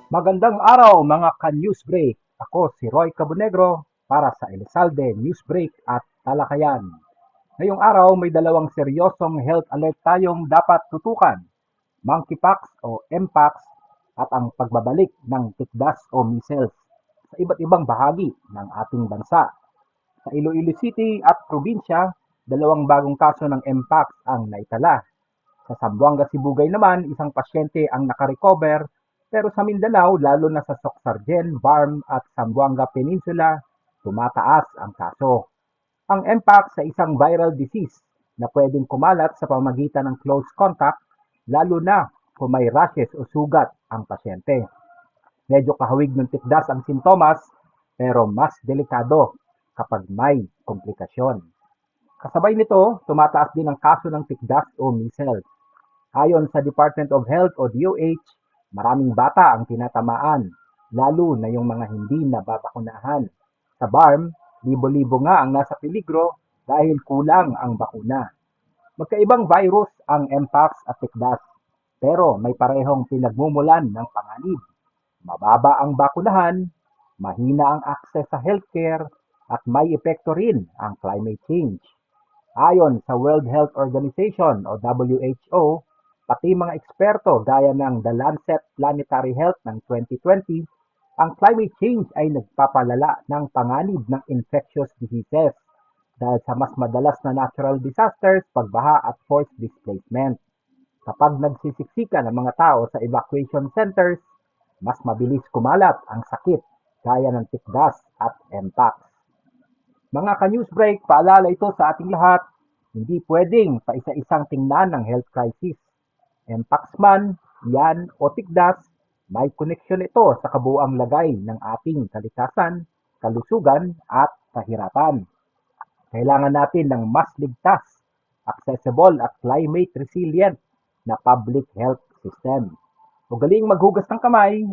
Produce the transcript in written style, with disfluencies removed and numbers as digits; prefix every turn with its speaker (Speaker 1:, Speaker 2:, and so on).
Speaker 1: Magandang araw mga ka-News Break. Ako si Roy Cabonegro para sa Elizalde News Break at Talakayan. Ngayong araw may dalawang seryosong health alert tayong dapat tutukan. Monkeypox o Mpox at ang pagbabalik ng tikdas o measles sa iba't ibang bahagi ng ating bansa. Sa Iloilo City at probinsya, dalawang bagong kaso ng Mpox ang naitala. Sa Zamboanga, Sibugay naman, isang pasyente ang nakarecover, pero sa Mindanao, lalo na sa Socsargen, Barm at Zamboanga Peninsula, tumataas ang kaso. Ang Mpox sa isang viral disease na pwedeng kumalat sa pamamagitan ng close contact, lalo na kung may rashes o sugat ang pasyente. Medyo kahawig ng tikdas ang sintomas, pero mas delikado kapag may komplikasyon. Kasabay nito, tumataas din ang kaso ng tikdas o measles. Ayon sa Department of Health o DOH, maraming bata ang tinatamaan, lalo na yung mga hindi nababakunahan. Sa BARM, libo-libo nga ang nasa peligro dahil kulang ang bakuna. Magkaibang virus ang Mpox at tikdas, pero may parehong pinagmumulan ng panganib. Mababa ang bakunahan, mahina ang access sa healthcare, at may epekto rin ang climate change. Ayon sa World Health Organization o WHO, pati mga eksperto gaya ng The Lancet Planetary Health ng 2020, ang climate change ay nagpapalala ng panganib ng infectious diseases dahil sa mas madalas na natural disasters, pagbaha at forced displacement. Kapag nagsisiksikan ang mga tao sa evacuation centers, mas mabilis kumalat ang sakit gaya ng tikdas at Mpox. Mga ka-news break, paalala ito sa ating lahat, hindi pwedeng paisa-isang tingnan ng health crisis. Mpox man, yan o tikdas, may koneksyon ito sa kabuuang lagay ng ating kalikasan, kalusugan at kahirapan. Kailangan natin ng mas ligtas, accessible at climate resilient na public health system. Ugaling maghugas ng kamay.